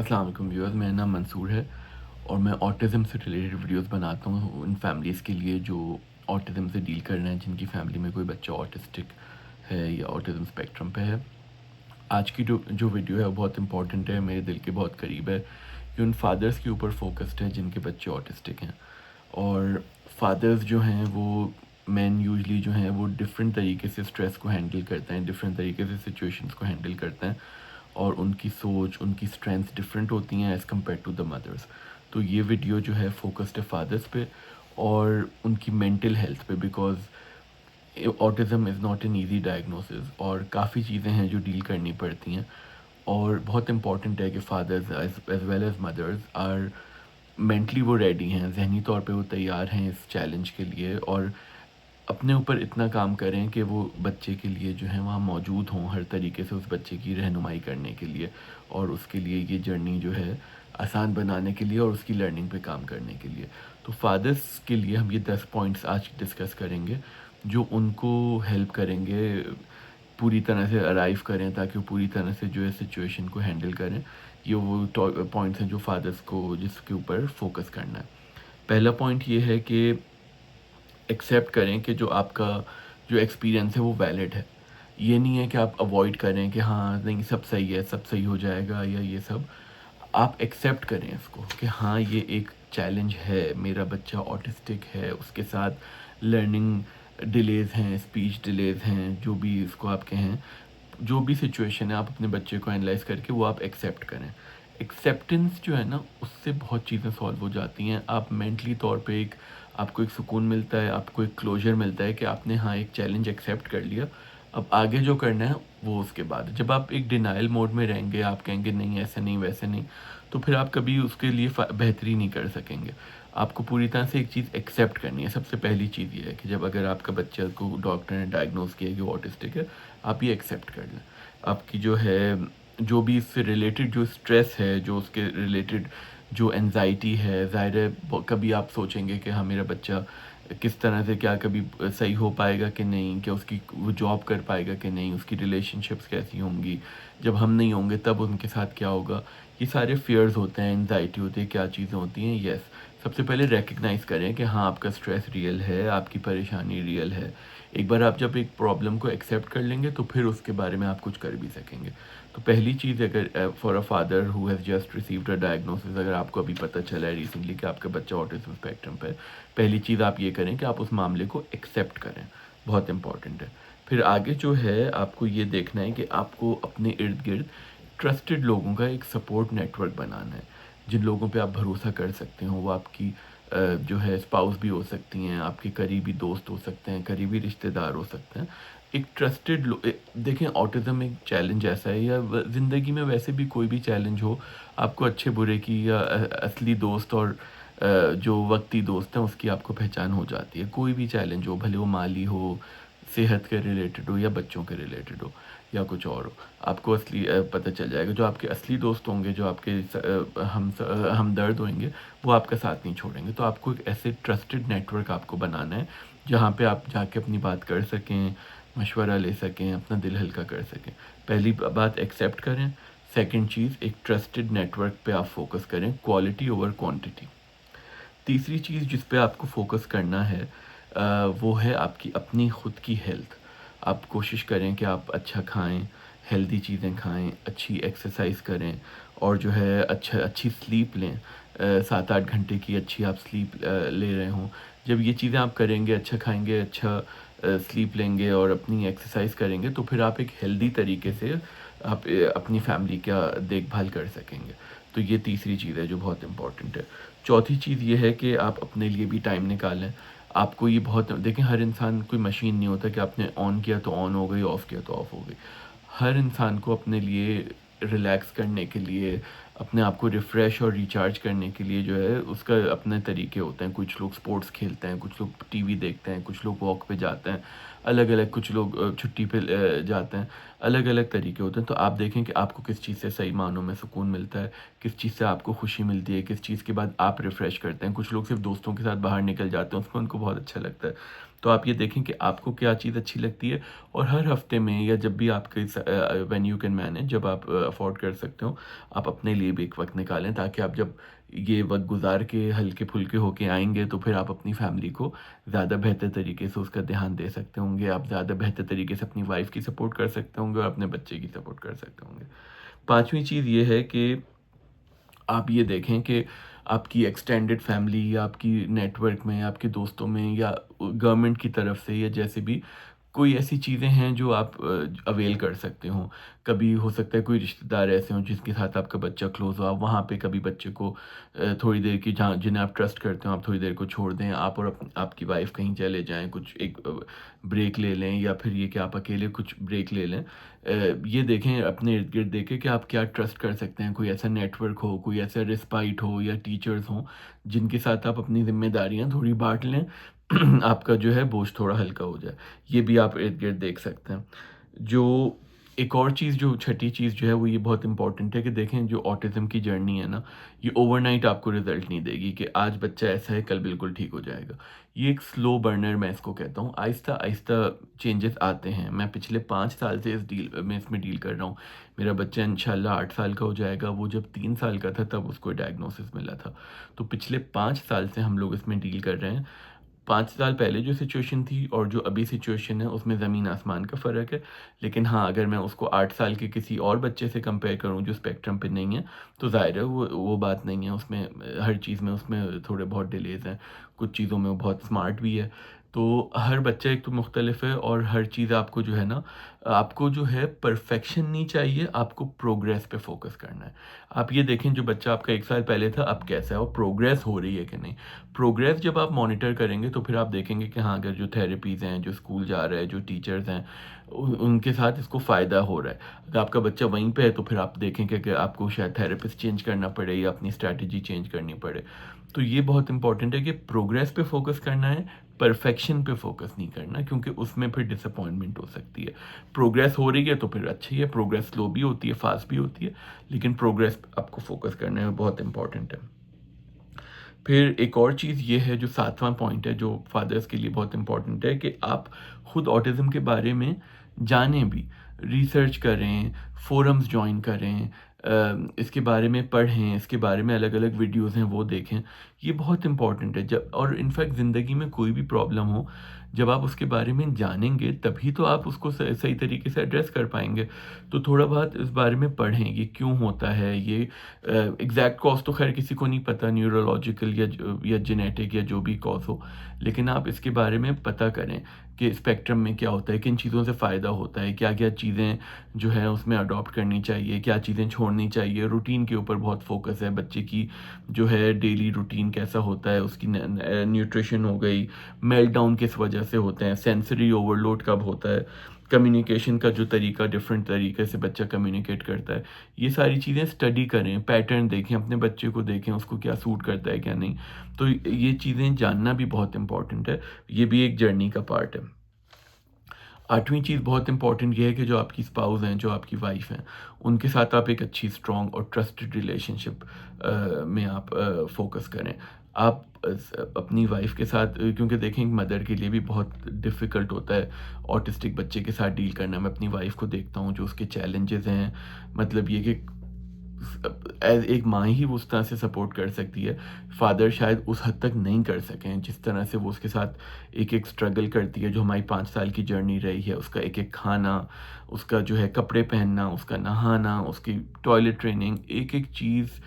अस्सलाम वालेकुम व्यूअर्स, मेरा नाम मंसूर है और मैं ऑटिज़म से रिलेटेड वीडियोस बनाता हूँ उन फैमिलीज़ के लिए जो ऑटिज़म से डील कर रहे हैं, जिनकी फैमिली में कोई बच्चा ऑटिस्टिक है या ऑटिज़म स्पेक्ट्रम पे है। आज की जो जो वीडियो है वो बहुत इंपॉर्टेंट है, मेरे दिल के बहुत करीब है। ये उन फादर्स के ऊपर फोकस्ड है जिनके बच्चे ऑटिस्टिक हैं। और फादर्स जो हैं वो मेन यूजुअली जो हैं वो डिफरेंट तरीके से स्ट्रेस को हैंडल करते हैं, डिफरेंट तरीके से सिचुएशंस को हैंडल करते हैं और उनकी सोच, उनकी स्ट्रेंथ्स डिफरेंट होती हैं as compared to the mothers. तो ये वीडियो जो है फोकस्ड है फादर्स पे और उनकी मेंटल हेल्थ पे, because autism is not an easy diagnosis और काफ़ी चीज़ें हैं जो डील करनी पड़ती हैं। और बहुत इम्पॉर्टेंट है कि fathers as well as mothers are mentally वो रेडी हैं, ज़हनी तौर पे वो तैयार हैं इस चैलेंज के लिए और अपने ऊपर इतना काम करें कि वो बच्चे के लिए जो है वहाँ मौजूद हों, हर तरीके से उस बच्चे की रहनुमाई करने के लिए और उसके लिए ये जर्नी जो है आसान बनाने के लिए और उसकी लर्निंग पे काम करने के लिए। तो फादर्स के लिए हम ये 10 पॉइंट्स आज डिस्कस करेंगे जो उनको हेल्प करेंगे पूरी तरह से अराइव करें, ताकि वो पूरी तरह से जो है सिचुएशन को हैंडल करें। ये वो पॉइंट्स हैं जो फादर्स को जिसके ऊपर फोकस करना है। पहला पॉइंट ये है कि एक्सेप्ट करें कि जो आपका जो एक्सपीरियंस है वो वैलिड है। ये नहीं है कि आप अवॉइड करें कि हाँ, नहीं सब सही है, सब सही हो जाएगा या ये सब। आप एक्सेप्ट करें इसको कि हाँ, ये एक चैलेंज है, मेरा बच्चा ऑटिस्टिक है, उसके साथ लर्निंग डिलेज़ हैं, स्पीच डिलेज़ हैं, जो भी इसको आप कहें। जो भी सिचुएशन है आप अपने बच्चे को एनालाइज़ करके वो आप एक्सेप्ट करें। एक्सेप्टेंस जो है ना उससे बहुत चीज़ें सॉल्व हो जाती हैं। आप मेंटली तौर पे एक आपको एक सुकून मिलता है, आपको एक क्लोज़र मिलता है कि आपने हाँ, एक चैलेंज एक्सेप्ट कर लिया। अब आगे जो करना है वो उसके बाद। जब आप एक डिनायल मोड में रहेंगे, आप कहेंगे नहीं ऐसे नहीं, वैसे नहीं, तो फिर आप कभी उसके लिए बेहतरी नहीं कर सकेंगे। आपको पूरी तरह से एक चीज़ एक्सेप्ट करनी है। सबसे पहली चीज़ ये है कि जब अगर आपका बच्चा को डॉक्टर ने डायग्नोज़ किया कि वो ऑटिस्टिक है, आप ये एक्सेप्ट कर लें। आपकी जो है, जो भी इससे रिलेटेड जो स्ट्रेस है, जो उसके रिलेटेड जो एंग्ज़ायटी है, ज़ाहिर है कभी आप सोचेंगे कि हाँ, मेरा बच्चा किस तरह से क्या कभी सही हो पाएगा कि नहीं? क्या उसकी वो जॉब कर पाएगा कि नहीं? उसकी रिलेशनशिप्स कैसी होंगी? जब हम नहीं होंगे तब उनके साथ क्या होगा? ये सारे फ़ियर्स होते हैं, एंग्ज़ायटी होती है, क्या चीज़ें होती हैं? येस, सबसे पहले रिकग्नाइज़ करें कि हाँ, आपका स्ट्रेस रियल है, आपकी परेशानी रियल है। एक बार आप जब एक प्रॉब्लम को एक्सेप्ट कर लेंगे तो फिर उसके बारे में आप कुछ कर भी सकेंगे। तो पहली चीज़, अगर for a father who has just received a diagnosis, अगर आपको अभी पता चला है रिसेंटली कि आपका बच्चा ऑटिज़म स्पेक्ट्रम पे है, पहली चीज़ आप ये करें कि आप उस मामले को एक्सेप्ट करें, बहुत इम्पॉर्टेंट है। फिर आगे जो है आपको ये देखना है कि आपको अपने इर्द-गिर्द ट्रस्टेड लोगों का एक सपोर्ट नेटवर्क बनाना है, जिन लोगों पे आप भरोसा कर सकते हो। वो आपकी जो है स्पाउस भी हो सकती हैं, आपके करीबी दोस्त हो सकते हैं, करीबी रिश्तेदार हो सकते हैं। एक ट्रस्टेड देखें, ऑटिज़्म एक चैलेंज ऐसा है, या ज़िंदगी में वैसे भी कोई भी चैलेंज हो, आपको अच्छे-बुरे की या असली दोस्त और जो वक़्ती दोस्त हैं उसकी आपको पहचान हो जाती है। कोई भी चैलेंज हो, भले वो माली हो, सेहत के रिलेटेड हो या बच्चों के रिलेटेड हो या कुछ और हो, आपको असली पता चल जाएगा। जो आपके असली दोस्त होंगे, जो आपके हमदर्द होंगे, वो आपका साथ नहीं छोड़ेंगे। तो आपको एक ऐसे ट्रस्टेड नेटवर्क आपको बनाना है, जहाँ पे आप जाके अपनी बात कर सकें, मशवरा ले सकें, अपना दिल हल्का कर सकें। पहली बात एक्सेप्ट करें। सेकंड चीज़, एक ट्रस्टेड नेटवर्क पे आप फ़ोकस करें, क्वालिटी ओवर क्वांटिटी। तीसरी चीज़ जिस पे आपको फ़ोकस करना है वो है आपकी अपनी खुद की हेल्थ। आप कोशिश करें कि आप अच्छा खाएँ, हेल्दी चीज़ें खाएँ, अच्छी एक्सरसाइज़ करें और जो है अच्छी स्लीप लें। 7-8 घंटे की अच्छी आप स्लीप ले रहे हों। जब ये चीज़ें आप करेंगे, अच्छा खाएँगे, अच्छा स्लीप लेंगे और अपनी एक्सरसाइज़ करेंगे, तो फिर आप एक हेल्दी तरीके से आप अपनी फैमिली का देखभाल कर सकेंगे। तो ये तीसरी चीज़ है जो बहुत इम्पोर्टेंट है। चौथी चीज़ ये है कि आप अपने लिए भी टाइम निकालें। आपको ये बहुत देखें, हर इंसान कोई मशीन नहीं होता कि आपने ऑन किया तो ऑन हो गई, ऑफ़ किया तो ऑफ़ हो गई। हर इंसान को अपने लिए रिलैक्स करने के लिए, अपने आप को रिफ़्रेश और रिचार्ज करने के लिए जो है उसका अपने तरीके होते हैं। कुछ लोग स्पोर्ट्स खेलते हैं, कुछ लोग टीवी देखते हैं, कुछ लोग वॉक पे जाते हैं, अलग-अलग कुछ लोग छुट्टी पे जाते हैं। अलग-अलग तरीके होते हैं। तो आप देखें कि आपको किस चीज़ से सही मायनों में सुकून मिलता है, किस चीज़ से आपको खुशी मिलती है, किस चीज़ के बाद आप रिफ़्रेश करते हैं। कुछ लोग सिर्फ़ दोस्तों के साथ बाहर निकल जाते हैं, उसमें उनको बहुत अच्छा लगता है। तो आप ये देखें कि आपको क्या चीज़ अच्छी लगती है, और हर हफ्ते में या जब भी आपके व्हेन यू कैन मैनेज, जब आप अफोर्ड कर सकते हो, आप अपने लिए भी एक वक्त निकालें, ताकि आप जब ये वक्त गुजार के हल्के फुल्के होके आएंगे तो फिर आप अपनी फैमिली को ज़्यादा बेहतर तरीके से उसका ध्यान दे सकते होंगे, आप ज़्यादा बेहतर तरीके से अपनी वाइफ की सपोर्ट कर सकते होंगे और अपने बच्चे की सपोर्ट कर सकते होंगे। पांचवी चीज़ ये है कि आप ये देखें कि आपकी एक्सटेंडेड फैमिली या आपकी नेटवर्क में, आपके दोस्तों में, या गवर्नमेंट की तरफ से, या जैसे भी कोई ऐसी चीज़ें हैं जो आप अवेल कर सकते हो। कभी हो सकता है कोई रिश्तेदार ऐसे हों जिसके साथ आपका बच्चा क्लोज़ हो, आप वहाँ पे कभी बच्चे को थोड़ी देर की, जहाँ जिन्हें आप ट्रस्ट करते हो, आप थोड़ी देर को छोड़ दें, आप और आपकी वाइफ़ कहीं चले जाएँ, कुछ एक ब्रेक ले लें, या फिर ये कि आप अकेले कुछ ब्रेक ले लें। ये देखें, अपने इर्द-गिर्द देखें कि आप क्या ट्रस्ट कर सकते हैं, कोई ऐसा नेटवर्क हो, कोई ऐसा रिस्पाइट हो या टीचर्स हों, जिनके साथ आप अपनी ज़िम्मेदारियाँ थोड़ी बाँट लें, आपका जो है बोझ थोड़ा हल्का हो जाए। ये भी आप इर्द-गिर्द देख सकते हैं। जो एक और चीज़, जो छठी चीज़ जो है वो ये बहुत इम्पोर्टेंट है कि देखें, जो ऑटिज़्म की जर्नी है ना, ये ओवरनाइट आपको रिज़ल्ट नहीं देगी कि आज बच्चा ऐसा है, कल बिल्कुल ठीक हो जाएगा। ये एक स्लो बर्नर मैं इसको कहता हूँ, आहिस्ता-आहिस्ता चेंजेस आते हैं। मैं पिछले 5 साल से इसमें डील कर रहा हूँ। मेरा बच्चा इंशाल्लाह 8 साल का हो जाएगा, वो जब 3 साल का था तब उसको डायग्नोसिस मिला था। तो पिछले 5 साल से हम लोग इसमें डील कर रहे हैं। 5 साल पहले जो सिचुएशन थी और जो अभी सिचुएशन है, उसमें ज़मीन आसमान का फ़र्क है। लेकिन हाँ, अगर मैं उसको 8 साल के किसी और बच्चे से कंपेयर करूँ जो स्पेक्ट्रम पे नहीं है, तो ज़ाहिर है वो बात नहीं है। उसमें हर चीज़ में उसमें थोड़े बहुत डिलेज़ हैं, कुछ चीज़ों में वो बहुत स्मार्ट भी है। तो हर बच्चा एक तो मुख्तलिफ है, और हर चीज़ आपको जो है ना, आपको जो है परफेक्शन नहीं चाहिए, आपको प्रोग्रेस पे फ़ोकस करना है। आप ये देखें, जो बच्चा आपका 1 साल पहले था अब कैसा है, और प्रोग्रेस हो रही है कि नहीं। प्रोग्रेस जब आप मॉनिटर करेंगे तो फिर आप देखेंगे कि हाँ, अगर जो थेरेपीज़ हैं, जो स्कूल जा रहे हैं, जो टीचर्स हैं, उनके साथ इसको फ़ायदा हो रहा है। अगर आपका बच्चा वहीं पे है तो फिर आप देखेंगे कि आपको शायद थेरेपिस्ट चेंज करना पड़े या अपनी स्ट्रैटेजी चेंज करनी पड़े। तो ये बहुत इंपॉर्टेंट है कि प्रोग्रेस पे फोकस करना है, परफेक्शन पे फोकस नहीं करना, क्योंकि उसमें फिर डिसअपॉइंटमेंट हो सकती है। प्रोग्रेस हो रही है तो फिर अच्छी है, प्रोग्रेस स्लो भी होती है, फास्ट भी होती है, लेकिन प्रोग्रेस आपको फोकस करने में बहुत इंपॉर्टेंट है। फिर एक और चीज़ ये है, जो 7वां पॉइंट है, जो फादर्स के लिए बहुत इम्पोर्टेंट है, कि आप खुद ऑटिज़्म के बारे में जानें भी, रिसर्च करें, फ़ोरम्स जॉइन करें, इसके बारे में पढ़ें, इसके बारे में अलग-अलग वीडियोज़ हैं वो देखें। ये बहुत इम्पोर्टेंट है, जब और इनफैक्ट ज़िंदगी में कोई भी प्रॉब्लम हो, जब आप उसके बारे में जानेंगे तभी तो आप उसको सही तरीके से एड्रेस कर पाएँगे। तो थोड़ा बहुत इस बारे में पढ़ें, ये क्यों होता है, ये एग्ज़ैक्ट कॉज़ तो ख़ैर किसी को नहीं पता, न्यूरोलॉजिकल या जेनेटिक या जो भी कॉज़ हो, लेकिन आप इसके बारे में पता करें कि स्पेक्ट्रम में क्या होता है, किन चीज़ों से फ़ायदा होता है, क्या-क्या चीज़ें जो है उसमें अडॉप्ट करनी चाहिए, क्या चीज़ें छोड़नी चाहिए। रूटीन के ऊपर बहुत फ़ोकस है, बच्चे की जो है डेली रूटीन कैसा होता है, उसकी न्यूट्रिशन हो गई, मेल्टडाउन किस वजह से होते हैं, सेंसरी ओवरलोड कब होता है, कम्युनिकेशन का जो तरीका, डिफरेंट तरीके से बच्चा कम्युनिकेट करता है। ये सारी चीज़ें स्टडी करें, पैटर्न देखें, अपने बच्चे को देखें, उसको क्या सूट करता है, क्या नहीं। तो ये चीज़ें जानना भी बहुत इम्पोर्टेंट है, ये भी एक जर्नी का पार्ट है। 8वीं चीज़ बहुत इम्पोर्टेंट ये है कि जो आपकी स्पाउस हैं, जो आपकी वाइफ़ हैं, उनके साथ आप एक अच्छी स्ट्रॉन्ग और ट्रस्टेड रिलेशनशिप में आप फ़ोकस करें। आप अपनी वाइफ़ के साथ, क्योंकि देखें, एक मदर के लिए भी बहुत डिफ़िकल्ट होता है ऑटिस्टिक बच्चे के साथ डील करना। मैं अपनी वाइफ़ को देखता हूँ, जो उसके चैलेंजेज़ हैं, मतलब ये कि एज़ एक माँ ही वो उस तरह से सपोर्ट कर सकती है। फ़ादर शायद उस हद तक नहीं कर सकें, जिस तरह से वो उसके साथ एक-एक स्ट्रगल करती है, जो हमारी 5 साल की जर्नी रही है। उसका एक-एक खाना, उसका जो है कपड़े पहनना, उसका नहाना, उसकी टॉयलेट ट्रेनिंग, एक-एक चीज़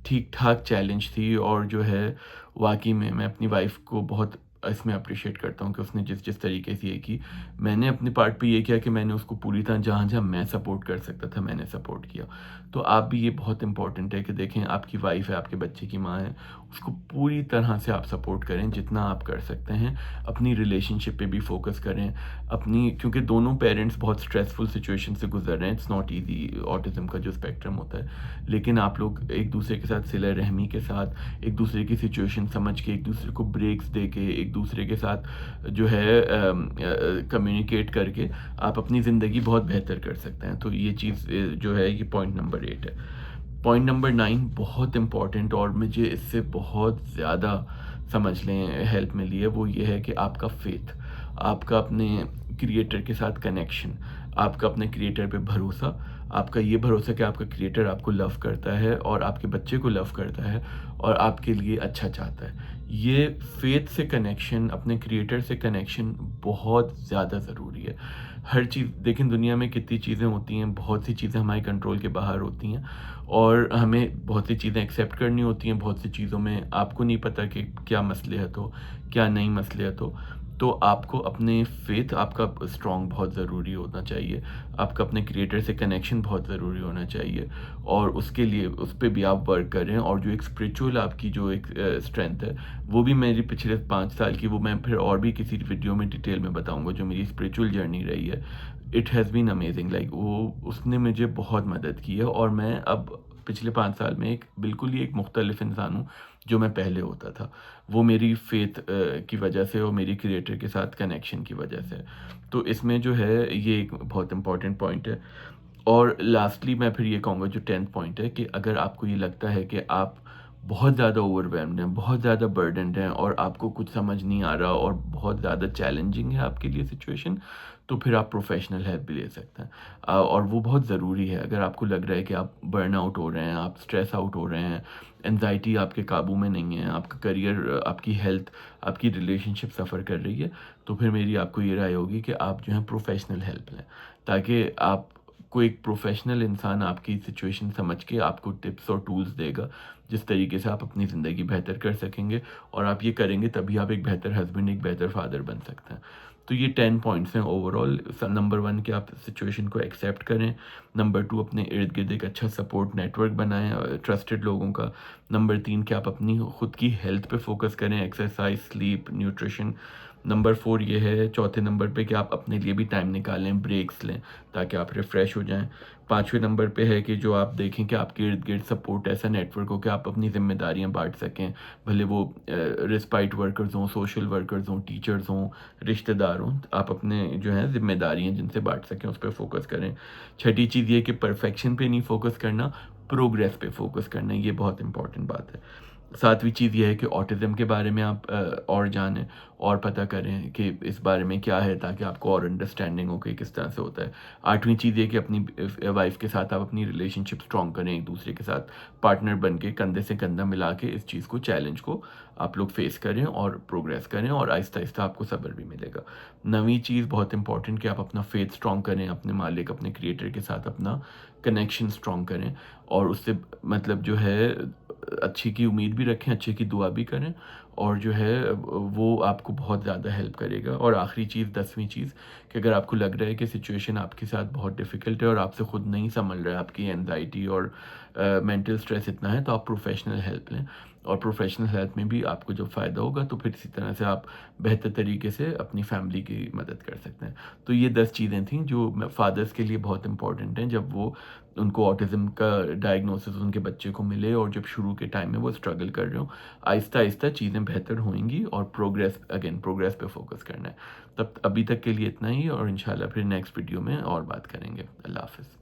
ठीक-ठाक चैलेंज थी, और जो है वाक़ई में मैं अपनी वाइफ़ को बहुत इसमें एप्रिशिएट करता हूँ कि उसने जिस-जिस तरीके से ये की। मैंने अपने पार्ट पे ये किया कि मैंने उसको पूरी तरह जहाँ-जहाँ मैं सपोर्ट कर सकता था, मैंने सपोर्ट किया। तो आप भी, ये बहुत इम्पोर्टेंट है कि देखें, आपकी वाइफ़ है, आपके बच्चे की माँ है, उसको पूरी तरह से आप सपोर्ट करें जितना आप कर सकते हैं। अपनी रिलेशनशिप पे भी फ़ोकस करें, अपनी, क्योंकि दोनों पेरेंट्स बहुत स्ट्रेसफुल सिचुएशन से गुज़र रहे हैं। इट्स नॉट ईज़ी ऑटिज़्म का जो स्पेक्ट्रम होता है। लेकिन आप लोग एक-दूसरे के साथ सिला-रहमी के साथ, एक-दूसरे की सिचुएशन समझ के, एक-दूसरे को ब्रेक्स दे के, एक-दूसरे के साथ जो है कम्युनिकेट करके आप अपनी ज़िंदगी बहुत बेहतर कर सकते हैं। तो ये चीज़ जो है, ये पॉइंट नंबर 8 है। पॉइंट नंबर 9 बहुत इम्पोर्टेंट, और मुझे इससे बहुत ज़्यादा समझ लें हेल्प मिली है वो ये है कि आपका फ़ेथ, आपका अपने क्रिएटर के साथ कनेक्शन, आपका अपने क्रिएटर पे भरोसा, आपका ये भरोसा कि आपका क्रिएटर आपको लव करता है और आपके बच्चे को लव करता है और आपके लिए अच्छा चाहता है। ये फ़ेथ से कनेक्शन, अपने क्रिएटर से कनेक्शन बहुत ज़्यादा ज़रूरी है। हर चीज़ देखें दुनिया में कितनी चीज़ें होती हैं, बहुत सी चीज़ें हमारे कंट्रोल के बाहर होती हैं और हमें बहुत सी चीज़ें एक्सेप्ट करनी होती हैं, बहुत सी चीज़ों में आपको नहीं पता कि क्या मसलहत हो, क्या नहीं मसलहत हो। तो आपको अपने फ़ेथ आपका स्ट्रॉन्ग बहुत ज़रूरी होना चाहिए। आपका अपने क्रिएटर से कनेक्शन बहुत ज़रूरी होना चाहिए और उसके लिए उस पे भी आप वर्क कर रहे हैं और जो एक स्पिरिचुअल आपकी जो एक स्ट्रेंथ है, वो भी मेरी पिछले 5 साल की वो मैं फिर और भी किसी वीडियो में डिटेल में बताऊँगा जो मेरी स्पिरिचुअल जर्नी रही है। It has been amazing like वो उसने मुझे बहुत मदद की है और मैं अब पिछले 5 साल में एक बिल्कुल ही एक मुख़्तलिफ़ इंसान हूँ, जो मैं पहले होता था। वो मेरी फ़ेथ की वजह से और मेरी क्रिएटर के साथ कनेक्शन की वजह से। तो इसमें जो है ये एक बहुत इम्पोर्टेंट पॉइंट है और लास्टली मैं फिर ये कहूँगा जो 10th पॉइंट है कि अगर आपको ये लगता है कि आप बहुत ज़्यादा ओवरवेल्म्ड हैं, बहुत ज़्यादा बर्डन्ड हैं और आपको कुछ समझ नहीं आ रहा और बहुत ज़्यादा चैलेंजिंग है आपके लिए सिचुएशन, तो फिर आप प्रोफ़ेशनल हेल्प भी ले सकते हैं। और वो बहुत ज़रूरी है। अगर आपको लग रहा है कि आप बर्नआउट हो रहे हैं, आप स्ट्रेस आउट हो रहे हैं, एंग्ज़ायटी आपके काबू में नहीं है, आपका करियर, आपकी हेल्थ, आपकी रिलेशनशिप सफ़र कर रही है, तो फिर मेरी आपको ये राय होगी कि आप जो है प्रोफ़ेशनल हेल्प लें। ताकि आपको एक प्रोफ़ेशनल इंसान आपकी सिचुएशन समझ के आपको टिप्स और टूल्स देगा, जिस तरीके से आप अपनी ज़िंदगी बेहतर कर सकेंगे और आप ये करेंगे तभी आप एक बेहतर हस्बैंड, एक बेहतर फ़ादर बन सकते हैं। तो ये 10 पॉइंट्स हैं ओवरऑल। नंबर 1 कि आप सिचुएशन को एक्सेप्ट करें। नंबर 2 अपने इर्द-गिर्द एक अच्छा सपोर्ट नेटवर्क बनाएँ ट्रस्टेड लोगों का। नंबर 3 कि आप अपनी खुद की हेल्थ पे फ़ोकस करें, एक्सरसाइज़, स्लीप, न्यूट्रिशन। नंबर 4 ये है चौथे नंबर पे कि आप अपने लिए भी टाइम निकालें, ब्रेक्स लें, ताकि आप रिफ़्रेश हो जाएँ। 5वें नंबर पे है कि जो आप देखें कि आपके इर्द-गिर्द सपोर्ट ऐसा नेटवर्क हो कि आप अपनी ज़िम्मेदारियाँ बाँट सकें। भले वो रिस्पाइट वर्कर्स हों, सोशल वर्कर्स हों, टीचर्स हों, रिश्तेदार हों, आप अपने जो हैं ज़िम्मेदारियाँ जिनसे बाँट सकें, उस पे फ़ोकस करें। छठी चीज़ ये है कि परफ़ेक्शन पे नहीं फ़ोकस करना, प्रोग्रेस पे फ़ोकस करना, ये बहुत इम्पोर्टेंट बात है। 7वीं चीज़ ये है कि ऑटिज़्म के बारे में आप और जानें और पता करें कि इस बारे में क्या है ताकि आपको और अंडरस्टैंडिंग हो कि किस तरह से होता है। 8वीं चीज़ ये कि अपनी वाइफ़ के साथ आप अपनी रिलेशनशिप स्ट्रॉन्ग करें, एक-दूसरे के साथ पार्टनर बन के कंधे से कंधा मिला के इस चीज़ को चैलेंज को आप लोग फ़ेस करें और प्रोग्रेस करें और आहिस्ता-आहिस्ता आपको सब्र भी मिलेगा। 9वीं चीज़ बहुत इम्पोर्टेंट कि आप अपना फ़ेथ स्ट्रॉन्ग करें, अपने मालिक, अपने क्रिएटर के साथ अपना कनेक्शन स्ट्रॉन्ग करें और उससे मतलब जो है अच्छे की उम्मीद भी रखें, अच्छे की दुआ भी करें और जो है वो आपको बहुत ज़्यादा हेल्प करेगा। और आखिरी चीज़ 10वीं चीज़ कि अगर आपको लग रहा है कि सिचुएशन आपके साथ बहुत डिफ़िकल्ट है और आपसे खुद नहीं सँभल रहा है, आपकी एंग्ज़ायटी और मेंटल स्ट्रेस इतना है, तो आप प्रोफ़ेशनल हेल्प लें और प्रोफ़ेशनल हेल्प में भी आपको जब फ़ायदा होगा, तो फिर इसी तरह से आप बेहतर तरीके से अपनी फ़ैमिली की मदद कर सकते हैं। तो ये 10 चीज़ें थीं जो फ़ादर्स के लिए बहुत इम्पोर्टेंट हैं जब वो उनको ऑटिज़्म का डायग्नोसिस उनके बच्चे को मिले और जब शुरू के टाइम में वो स्ट्रगल कर रहे हों, आहिस्ता-आहिस्ता चीज़ें बेहतर होएँगी और प्रोग्रेस पे फ़ोकस करना है। तब अभी तक के लिए इतना ही और इंशाल्लाह फिर नेक्स्ट वीडियो में और बात करेंगे। अल्लाह हाफ़िज़।